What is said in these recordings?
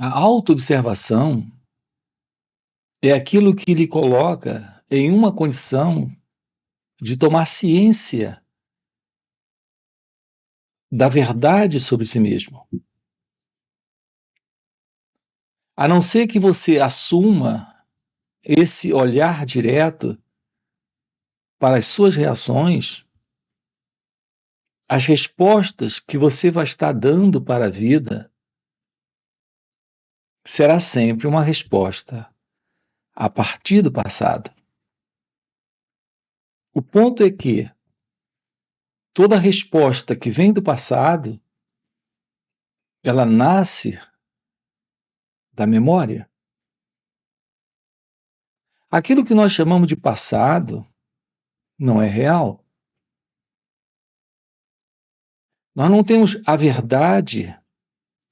A autoobservação é aquilo que lhe coloca em uma condição de tomar ciência da verdade sobre si mesmo. A não ser que você assuma esse olhar direto para as suas reações, as respostas que você vai estar dando para a vida será sempre uma resposta a partir do passado. O ponto é que toda resposta que vem do passado, ela nasce da memória. Aquilo que nós chamamos de passado não é real. Nós não temos a verdade,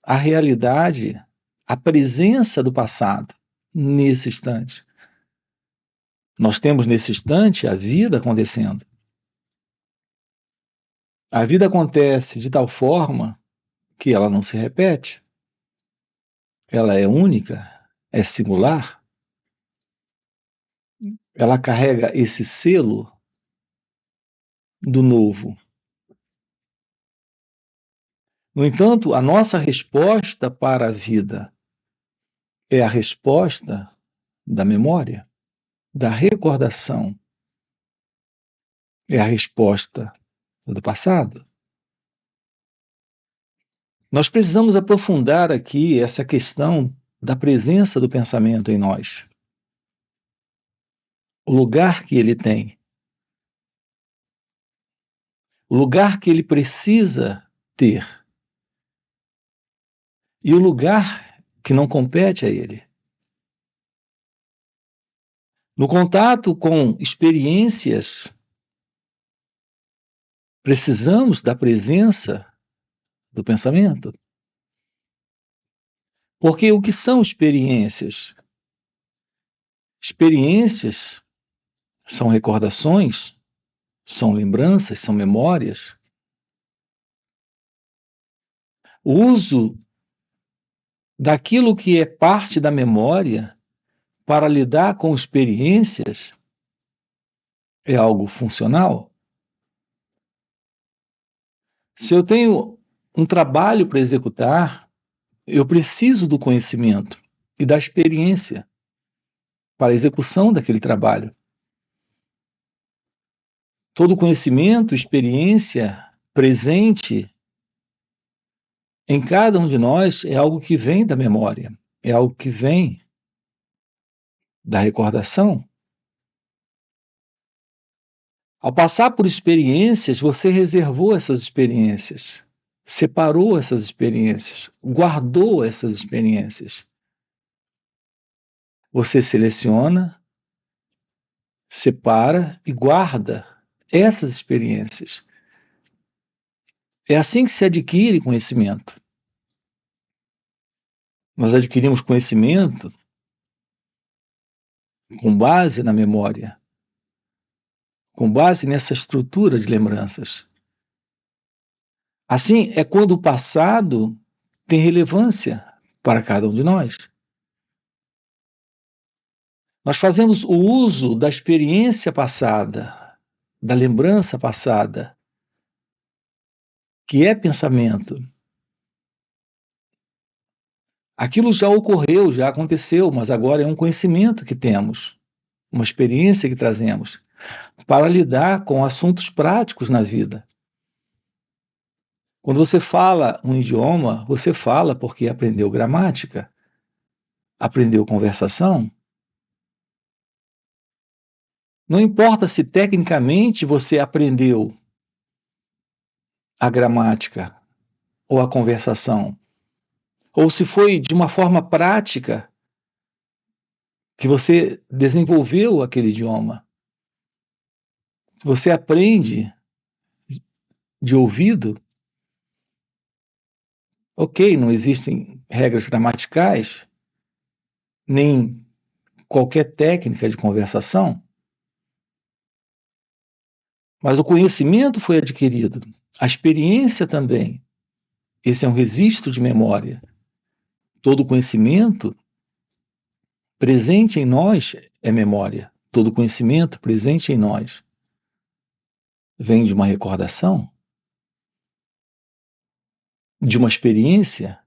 a realidade, a presença do passado nesse instante. Nós temos nesse instante a vida acontecendo. A vida acontece de tal forma que ela não se repete. Ela é única, é singular. Ela carrega esse selo do novo. No entanto, a nossa resposta para a vida é a resposta da memória, da recordação. É a resposta do passado. Nós precisamos aprofundar aqui essa questão da presença do pensamento em nós. O lugar que ele tem. O lugar que ele precisa ter. E o lugar que não compete a ele. No contato com experiências, precisamos da presença do pensamento. Porque o que são experiências? Experiências são recordações, são lembranças, são memórias. O uso daquilo que é parte da memória para lidar com experiências é algo funcional. Se eu tenho um trabalho para executar, eu preciso do conhecimento e da experiência para a execução daquele trabalho. Todo conhecimento, experiência presente em cada um de nós é algo que vem da memória, é algo que vem da recordação. Ao passar por experiências, você reservou essas experiências, separou essas experiências, guardou essas experiências. Você seleciona, separa e guarda essas experiências. É assim que se adquire conhecimento. Nós adquirimos conhecimento com base na memória, com base nessa estrutura de lembranças. Assim, é quando o passado tem relevância para cada um de nós. Nós fazemos o uso da experiência passada, da lembrança passada, que é pensamento. Aquilo já ocorreu, já aconteceu, mas agora é um conhecimento que temos, uma experiência que trazemos, para lidar com assuntos práticos na vida. Quando você fala um idioma, você fala porque aprendeu gramática, aprendeu conversação. Não importa se tecnicamente você aprendeu a gramática ou a conversação, ou se foi de uma forma prática que você desenvolveu aquele idioma. Você aprende de ouvido, ok, não existem regras gramaticais, nem qualquer técnica de conversação, mas o conhecimento foi adquirido, a experiência também. Esse é um registro de memória Todo conhecimento presente em nós é memória. Todo conhecimento presente em nós vem de uma recordação, de uma experiência,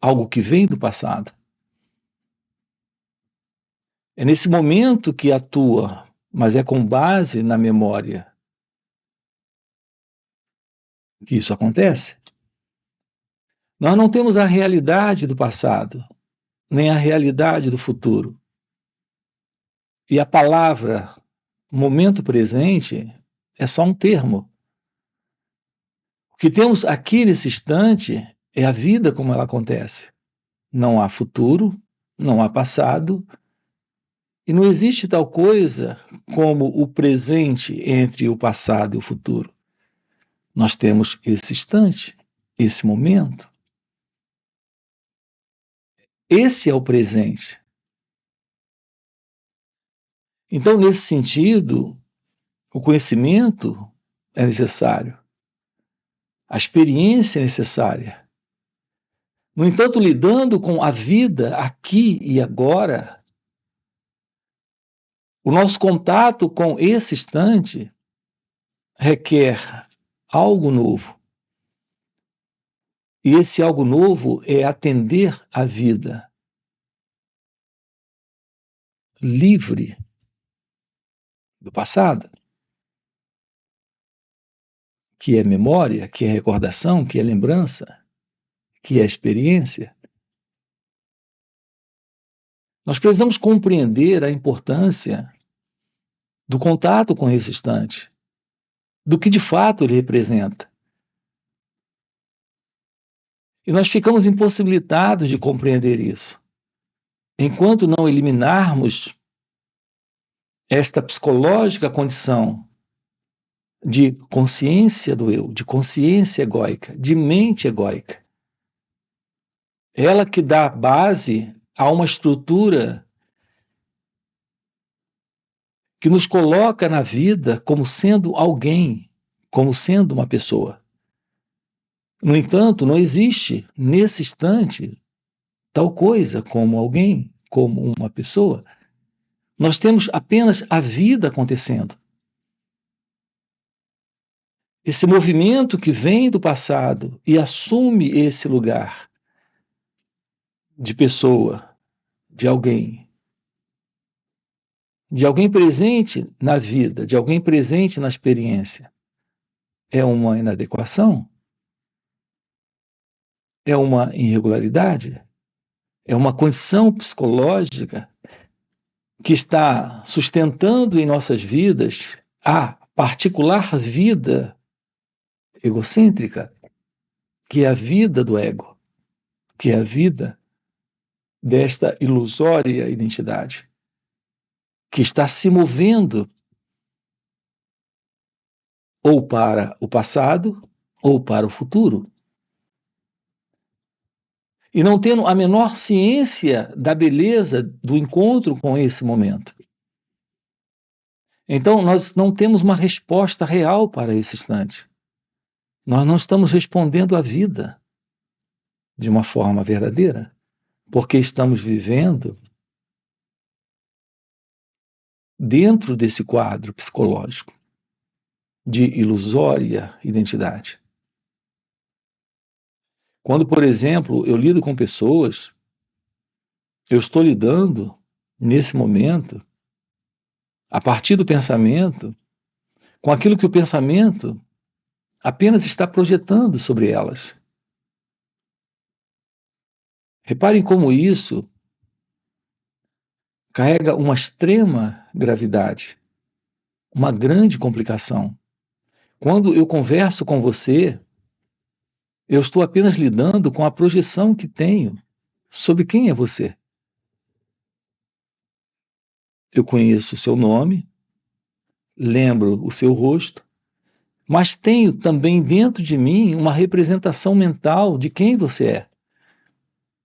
algo que vem do passado. É nesse momento que atua, mas é com base na memória que isso acontece. Nós não temos a realidade do passado, nem a realidade do futuro. E a palavra momento presente é só um termo. O que temos aqui nesse instante é a vida como ela acontece. Não há futuro, não há passado, e não existe tal coisa como o presente entre o passado e o futuro. Nós temos esse instante, esse momento. Esse é o presente. Então, nesse sentido, o conhecimento é necessário, a experiência é necessária. No entanto, lidando com a vida aqui e agora, o nosso contato com esse instante requer algo novo. E esse algo novo é atender à vida livre do passado, que é memória, que é recordação, que é lembrança, que é experiência. Nós precisamos compreender a importância do contato com esse instante, do que de fato ele representa. E nós ficamos impossibilitados de compreender isso, enquanto não eliminarmos esta psicológica condição de consciência do eu, de consciência egóica, de mente egóica. Ela que dá base a uma estrutura que nos coloca na vida como sendo alguém, como sendo uma pessoa. No entanto, não existe nesse instante tal coisa como alguém, como uma pessoa. Nós temos apenas a vida acontecendo. Esse movimento que vem do passado e assume esse lugar de pessoa, de alguém presente na vida, de alguém presente na experiência, é uma inadequação? É uma irregularidade? É uma condição psicológica que está sustentando em nossas vidas a particular vida egocêntrica, que é a vida do ego, que é a vida desta ilusória identidade, que está se movendo ou para o passado ou para o futuro, e não tendo a menor ciência da beleza do encontro com esse momento. Então, nós não temos uma resposta real para esse instante. Nós não estamos respondendo à vida de uma forma verdadeira, porque estamos vivendo dentro desse quadro psicológico de ilusória identidade. Quando, por exemplo, eu lido com pessoas, eu estou lidando nesse momento, a partir do pensamento, com aquilo que o pensamento apenas está projetando sobre elas. Reparem como isso carrega uma extrema gravidade, uma grande complicação. Quando eu converso com você, eu estou apenas lidando com a projeção que tenho sobre quem é você. Eu conheço o seu nome, lembro o seu rosto, mas tenho também dentro de mim uma representação mental de quem você é.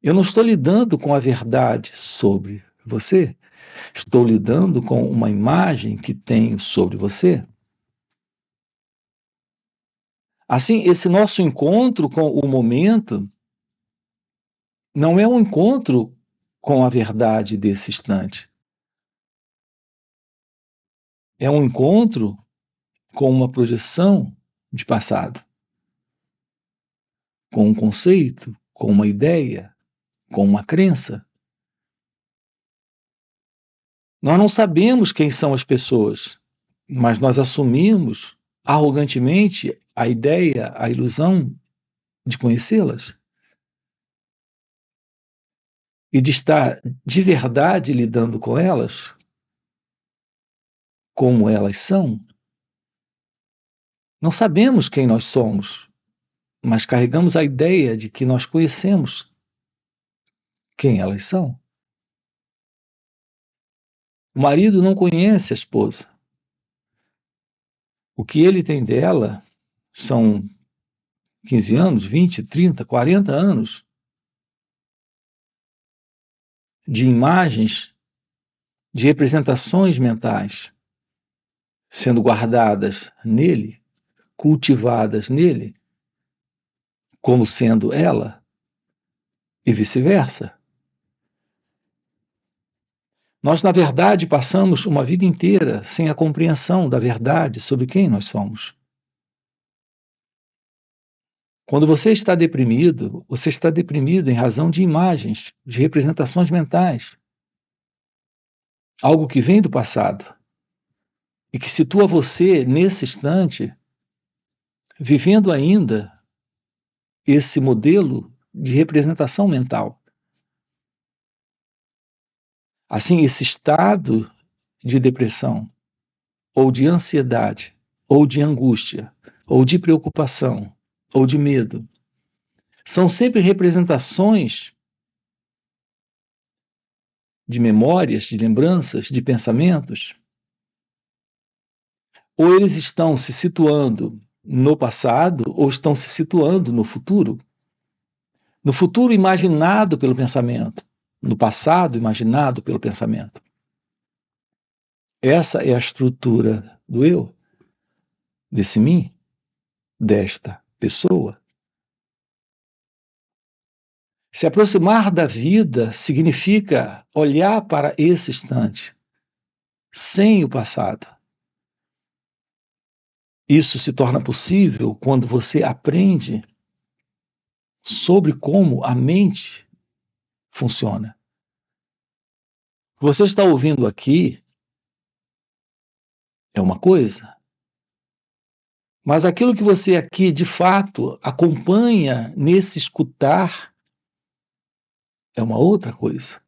Eu não estou lidando com a verdade sobre você, estou lidando com uma imagem que tenho sobre você. Assim, esse nosso encontro com o momento não é um encontro com a verdade desse instante. É um encontro com uma projeção de passado, com um conceito, com uma ideia, com uma crença. Nós não sabemos quem são as pessoas, mas nós assumimos arrogantemente a ideia, a ilusão de conhecê-las e de estar de verdade lidando com elas, como elas são. Não sabemos quem nós somos, mas carregamos a ideia de que nós conhecemos quem elas são. O marido não conhece a esposa. O que ele tem dela são 15 anos, 20, 30, 40 anos de imagens, de representações mentais sendo guardadas nele, cultivadas nele, como sendo ela, e vice-versa. Nós, na verdade, passamos uma vida inteira sem a compreensão da verdade sobre quem nós somos. Quando você está deprimido em razão de imagens, de representações mentais, algo que vem do passado e que situa você nesse instante, vivendo ainda esse modelo de representação mental. Assim, esse estado de depressão, ou de ansiedade, ou de angústia, ou de preocupação, ou de medo, são sempre representações de memórias, de lembranças, de pensamentos, ou eles estão se situando no passado, ou estão se situando no futuro. No futuro imaginado pelo pensamento, no passado imaginado pelo pensamento. Essa é a estrutura do eu, desse mim, desta pessoa. Se aproximar da vida significa olhar para esse instante, sem o passado. Isso se torna possível quando você aprende sobre como a mente funciona. O que você está ouvindo aqui é uma coisa, mas aquilo que você aqui de fato acompanha nesse escutar é uma outra coisa.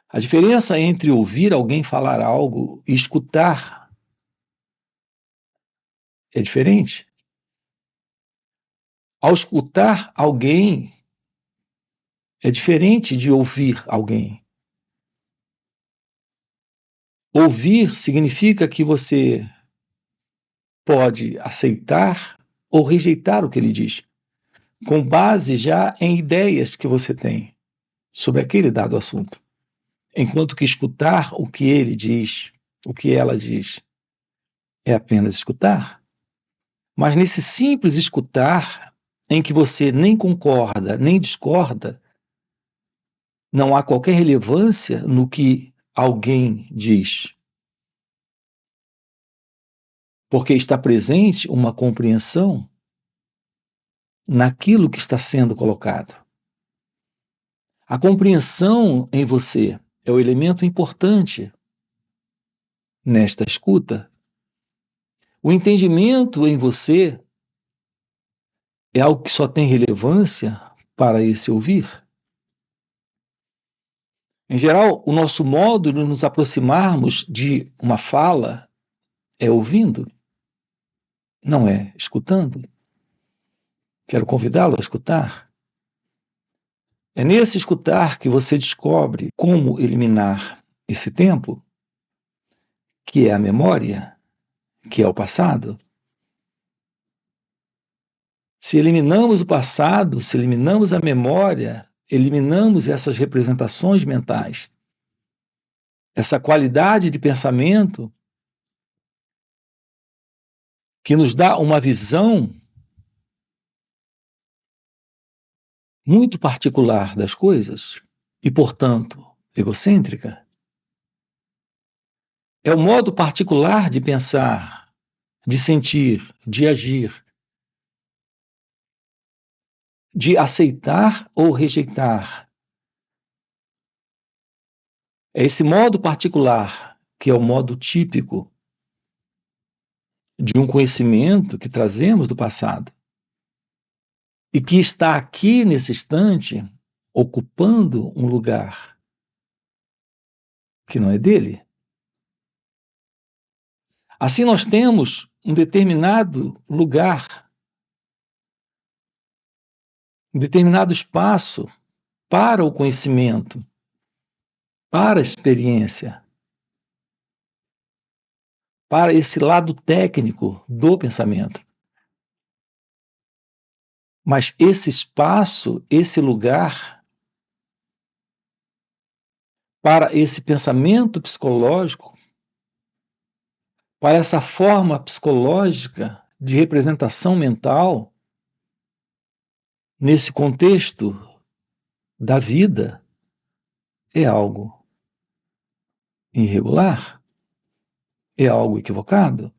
A diferença entre ouvir alguém falar algo e escutar é diferente. Ao escutar alguém, é diferente de ouvir alguém. Ouvir significa que você pode aceitar ou rejeitar o que ele diz, com base já em ideias que você tem sobre aquele dado assunto. Enquanto que escutar o que ele diz, o que ela diz, é apenas escutar. Mas nesse simples escutar, em que você nem concorda, nem discorda, não há qualquer relevância no que alguém diz. Porque está presente uma compreensão naquilo que está sendo colocado. A compreensão em você é o elemento importante nesta escuta. O entendimento em você é algo que só tem relevância para esse ouvir. Em geral, o nosso modo de nos aproximarmos de uma fala é ouvindo, não é escutando. Quero convidá-lo a escutar. É nesse escutar que você descobre como eliminar esse tempo, que é a memória, que é o passado. Se eliminamos o passado, se eliminamos a memória, eliminamos essas representações mentais, essa qualidade de pensamento que nos dá uma visão muito particular das coisas e, portanto, egocêntrica. É o modo particular de pensar, de sentir, de agir, de aceitar ou rejeitar. É esse modo particular que é o modo típico de um conhecimento que trazemos do passado e que está aqui nesse instante ocupando um lugar que não é dele. Assim, nós temos um determinado lugar, um determinado espaço para o conhecimento, para a experiência, para esse lado técnico do pensamento. Mas esse espaço, esse lugar, para esse pensamento psicológico, para essa forma psicológica de representação mental, nesse contexto da vida, é algo irregular, é algo equivocado.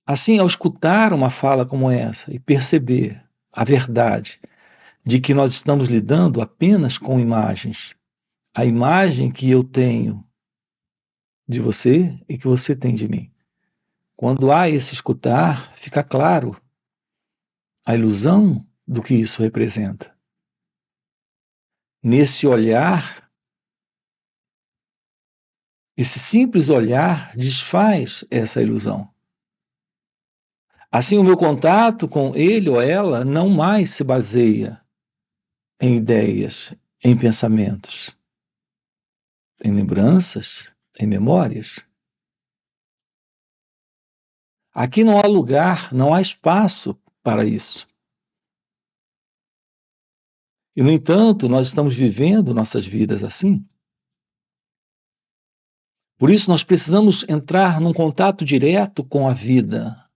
Assim, ao escutar uma fala como essa e perceber a verdade de que nós estamos lidando apenas com imagens, a imagem que eu tenho de você e que você tem de mim. Quando há esse escutar, fica claro a ilusão do que isso representa. Nesse olhar, esse simples olhar desfaz essa ilusão. Assim, o meu contato com ele ou ela não mais se baseia em ideias, em pensamentos, em lembranças, em memórias. Aqui não há lugar, não há espaço para isso. E, no entanto, nós estamos vivendo nossas vidas assim. Por isso, nós precisamos entrar num contato direto com a vida,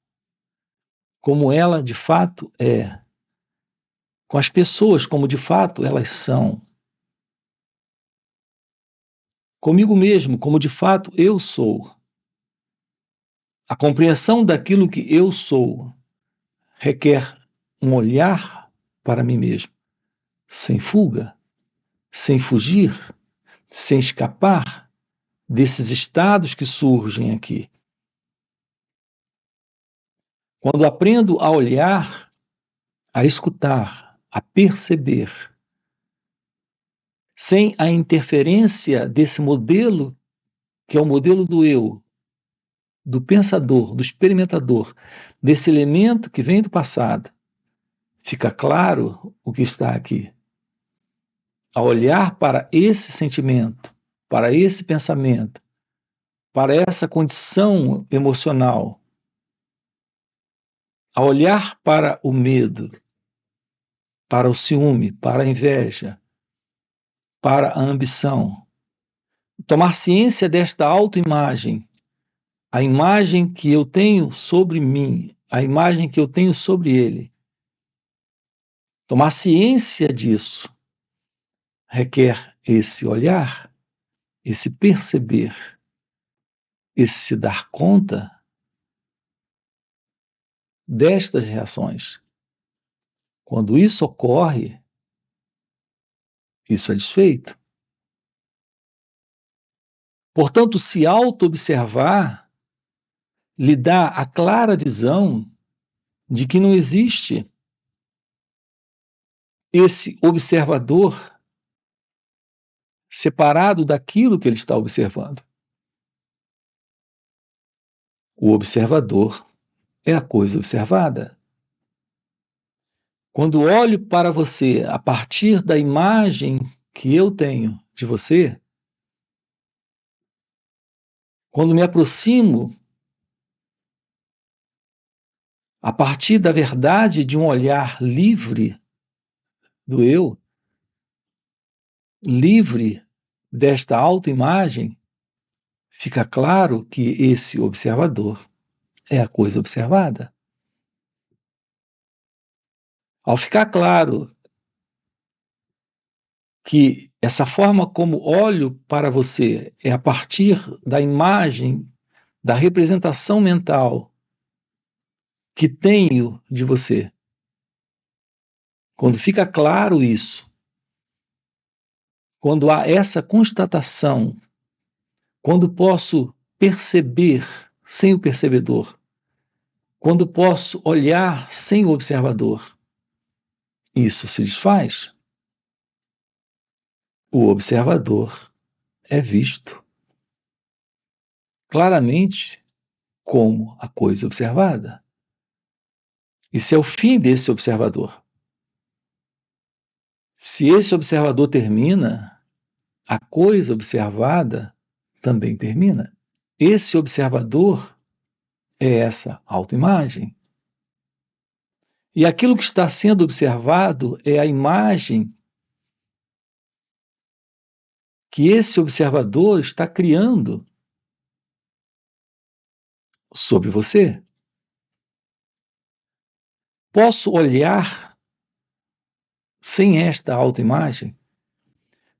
como ela de fato é, com as pessoas como de fato elas são, comigo mesmo como de fato eu sou. A compreensão daquilo que eu sou requer um olhar para mim mesmo, sem fuga, sem fugir, sem escapar desses estados que surgem aqui. Quando aprendo a olhar, a escutar, a perceber, sem a interferência desse modelo, que é o modelo do eu, do pensador, do experimentador, desse elemento que vem do passado, fica claro o que está aqui. Ao olhar para esse sentimento, para esse pensamento, para essa condição emocional, ao olhar para o medo, para o ciúme, para a inveja, para a ambição, tomar ciência desta autoimagem, a imagem que eu tenho sobre mim, a imagem que eu tenho sobre ele. Tomar ciência disso requer esse olhar, esse perceber, esse se dar conta destas reações. Quando isso ocorre, isso é desfeito. Portanto, se auto-observar lhe dá a clara visão de que não existe esse observador separado daquilo que ele está observando. O observador é a coisa observada. Quando olho para você a partir da imagem que eu tenho de você, quando me aproximo a partir da verdade de um olhar livre do eu, livre desta autoimagem, fica claro que esse observador é a coisa observada. Ao ficar claro que essa forma como olho para você é a partir da imagem, da representação mental que tenho de você. Quando fica claro isso, quando há essa constatação, quando posso perceber sem o percebedor, quando posso olhar sem o observador, isso se desfaz. O observador é visto claramente como a coisa observada. Isso é o fim desse observador. Se esse observador termina, a coisa observada também termina. Esse observador é essa autoimagem. E aquilo que está sendo observado é a imagem que esse observador está criando sobre você. Posso olhar sem esta autoimagem?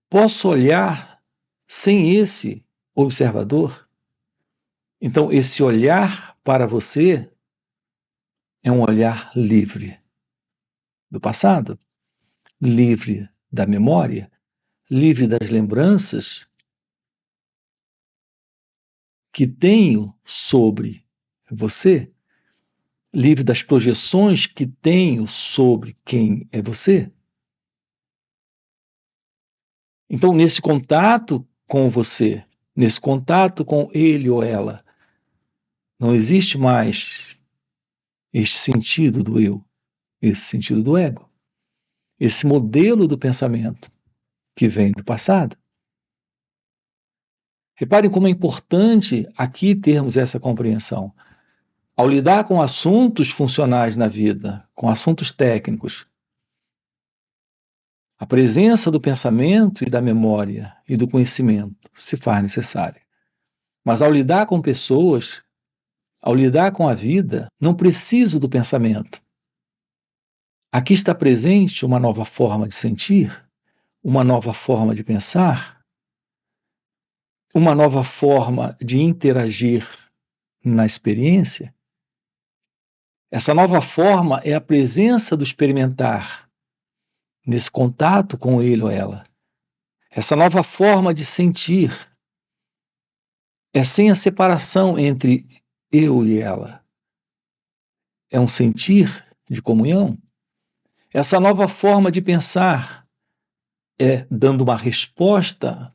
Posso olhar sem esse observador? Então, esse olhar para você é um olhar livre do passado, livre da memória, livre das lembranças que tenho sobre você, livre das projeções que tenho sobre quem é você. Então, nesse contato com você, nesse contato com ele ou ela, não existe mais este sentido do eu, esse sentido do ego, esse modelo do pensamento que vem do passado. Reparem como é importante aqui termos essa compreensão. Ao lidar com assuntos funcionais na vida, com assuntos técnicos, a presença do pensamento e da memória e do conhecimento se faz necessária. Mas ao lidar com pessoas, ao lidar com a vida, não preciso do pensamento. Aqui está presente uma nova forma de sentir, uma nova forma de pensar, uma nova forma de interagir na experiência. Essa nova forma é a presença do experimentar nesse contato com ele ou ela. Essa nova forma de sentir é sem a separação entre eu e ela. É um sentir de comunhão. Essa nova forma de pensar é dando uma resposta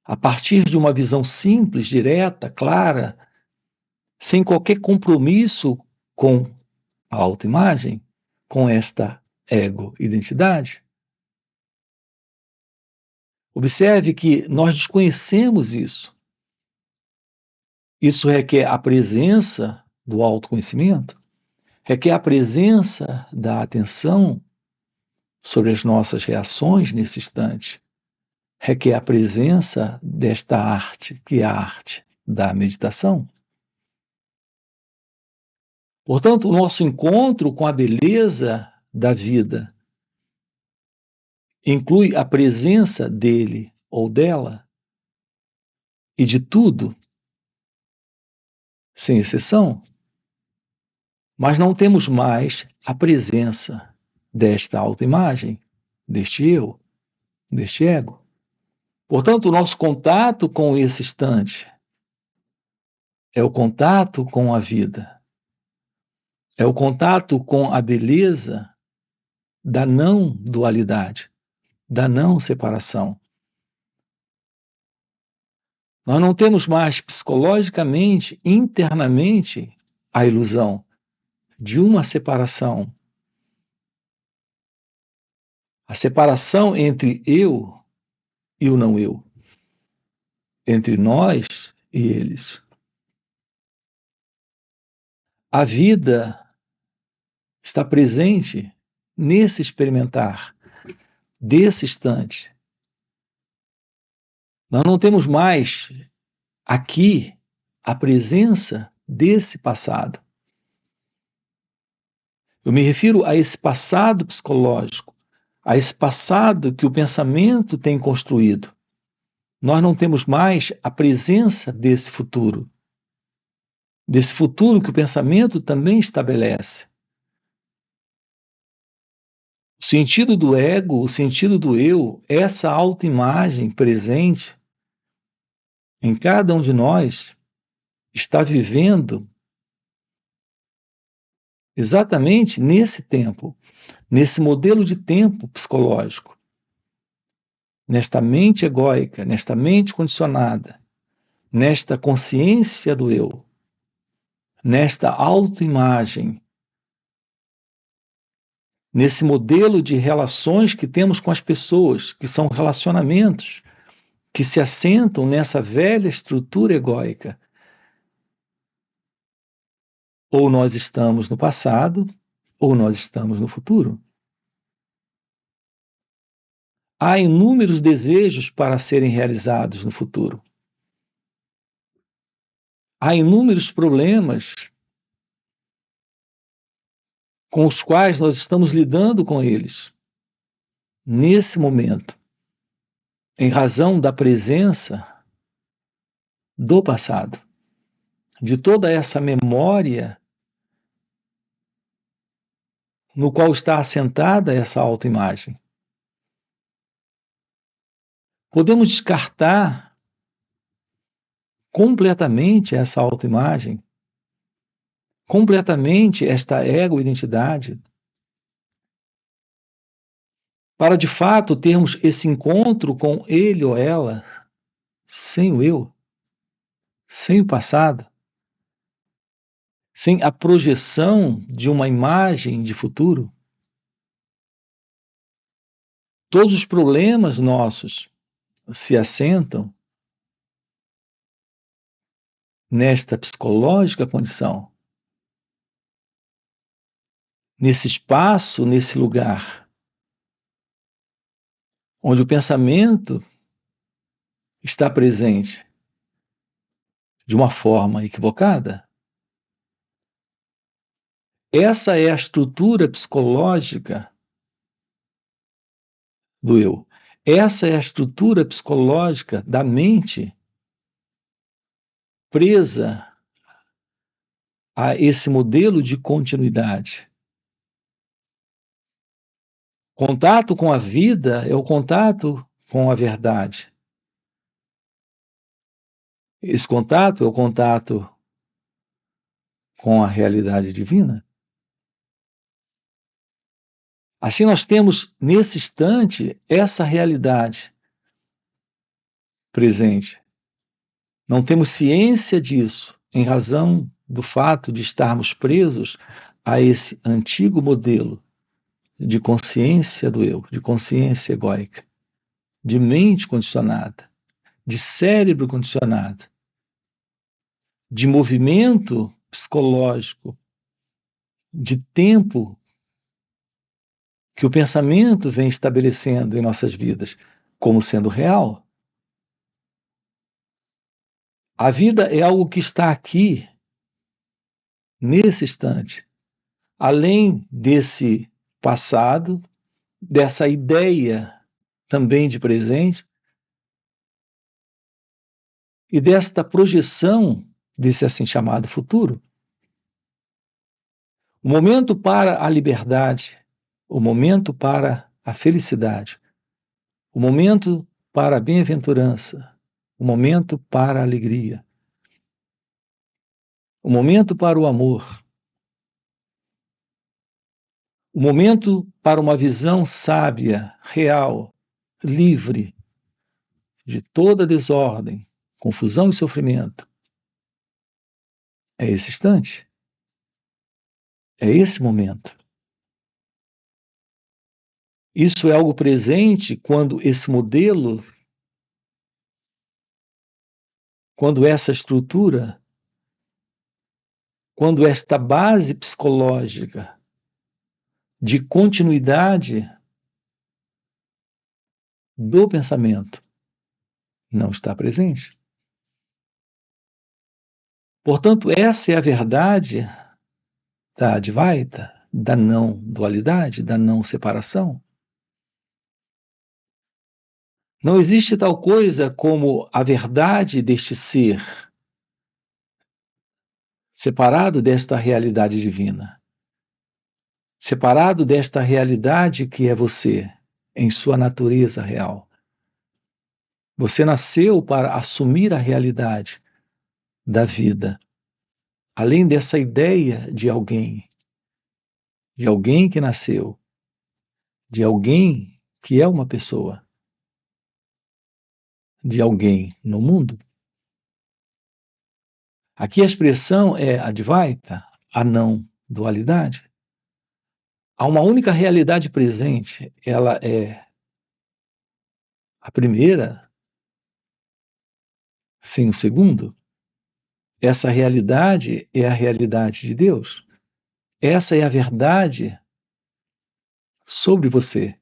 a partir de uma visão simples, direta, clara, sem qualquer compromisso com a autoimagem, com esta ego-identidade. Observe que nós desconhecemos isso. Isso requer a presença do autoconhecimento, requer a presença da atenção sobre as nossas reações nesse instante, requer a presença desta arte, que é a arte da meditação. Portanto, o nosso encontro com a beleza da vida inclui a presença dele ou dela e de tudo, sem exceção, mas não temos mais a presença desta autoimagem, deste eu, deste ego. Portanto, o nosso contato com esse instante é o contato com a vida, é o contato com a beleza da não dualidade, da não separação. Nós não temos mais psicologicamente, internamente, a ilusão de uma separação. A separação entre eu e o não eu, entre nós e eles. A vida está presente nesse experimentar, desse instante. Nós não temos mais aqui a presença desse passado. Eu me refiro a esse passado psicológico, a esse passado que o pensamento tem construído. Nós não temos mais a presença desse futuro que o pensamento também estabelece. O sentido do ego, o sentido do eu, essa autoimagem presente em cada um de nós, está vivendo exatamente nesse tempo, nesse modelo de tempo psicológico, nesta mente egóica, nesta mente condicionada, nesta consciência do eu, nesta autoimagem, nesse modelo de relações que temos com as pessoas, que são relacionamentos que se assentam nessa velha estrutura egóica. Ou nós estamos no passado, ou nós estamos no futuro. Há inúmeros desejos para serem realizados no futuro. Há inúmeros problemas com os quais nós estamos lidando com eles nesse momento, em razão da presença do passado, de toda essa memória no qual está assentada essa autoimagem. Podemos descartar completamente essa autoimagem, completamente esta ego-identidade, para de fato termos esse encontro com ele ou ela, sem o eu, sem o passado, sem a projeção de uma imagem de futuro. Todos os problemas nossos se assentam nesta psicológica condição, nesse espaço, nesse lugar, onde o pensamento está presente de uma forma equivocada. Essa é a estrutura psicológica do eu. Essa é a estrutura psicológica da mente presa a esse modelo de continuidade. Contato com a vida é o contato com a verdade. Esse contato é o contato com a realidade divina. Assim, nós temos, nesse instante, essa realidade presente. Não temos ciência disso, em razão do fato de estarmos presos a esse antigo modelo de consciência do eu, de consciência egóica, de mente condicionada, de cérebro condicionado, de movimento psicológico, de tempo que o pensamento vem estabelecendo em nossas vidas como sendo real. A vida é algo que está aqui, nesse instante, além desse passado, dessa ideia também de presente e desta projeção desse assim chamado futuro. O momento para a liberdade, o momento para a felicidade, o momento para a bem-aventurança, o momento para a alegria, o momento para o amor, o momento para uma visão sábia, real, livre de toda desordem, confusão e sofrimento. É esse instante. É esse momento. Isso é algo presente quando esse modelo, quando essa estrutura, quando esta base psicológica de continuidade do pensamento não está presente. Portanto, essa é a verdade da Advaita, da não dualidade, da não separação. Não existe tal coisa como a verdade deste ser separado desta realidade divina, separado desta realidade que é você, em sua natureza real. Você nasceu para assumir a realidade da vida, além dessa ideia de alguém que nasceu, de alguém que é uma pessoa, de alguém no mundo. Aqui a expressão é Advaita, a não dualidade. Há uma única realidade presente, ela é a primeira, sem o segundo. Essa realidade é a realidade de Deus. Essa é a verdade sobre você.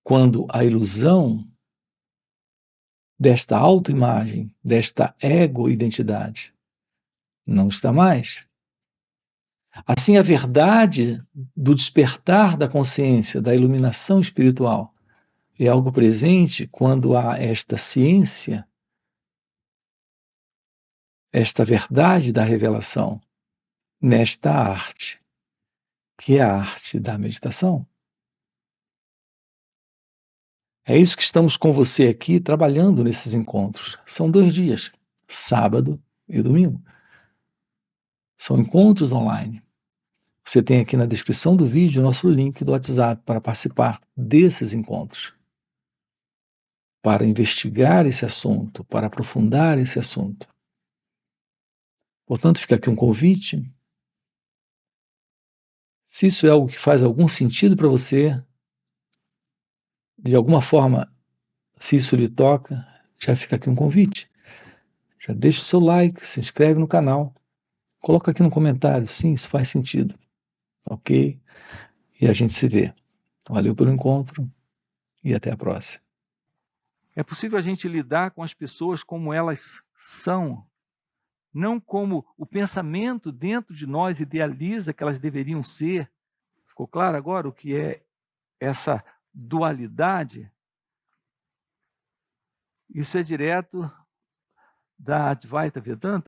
Quando a ilusão desta autoimagem, desta ego-identidade, não está mais. Assim, a verdade do despertar da consciência, da iluminação espiritual, é algo presente quando há esta ciência, esta verdade da revelação, nesta arte, que é a arte da meditação. É isso que estamos com você aqui trabalhando nesses encontros. São 2 dias, sábado e domingo. São encontros online. Você tem aqui na descrição do vídeo o nosso link do WhatsApp para participar desses encontros, para investigar esse assunto, para aprofundar esse assunto. Portanto, fica aqui um convite. Se isso é algo que faz algum sentido para você, de alguma forma, se isso lhe toca, já fica aqui um convite. Já deixa o seu like, se inscreve no canal, coloca aqui no comentário, sim, isso faz sentido, ok? E a gente se vê. Valeu pelo encontro e até a próxima. É possível a gente lidar com as pessoas como elas são, não como o pensamento dentro de nós idealiza que elas deveriam ser. Ficou claro agora o que é essa dualidade? Isso é direto da Advaita Vedanta.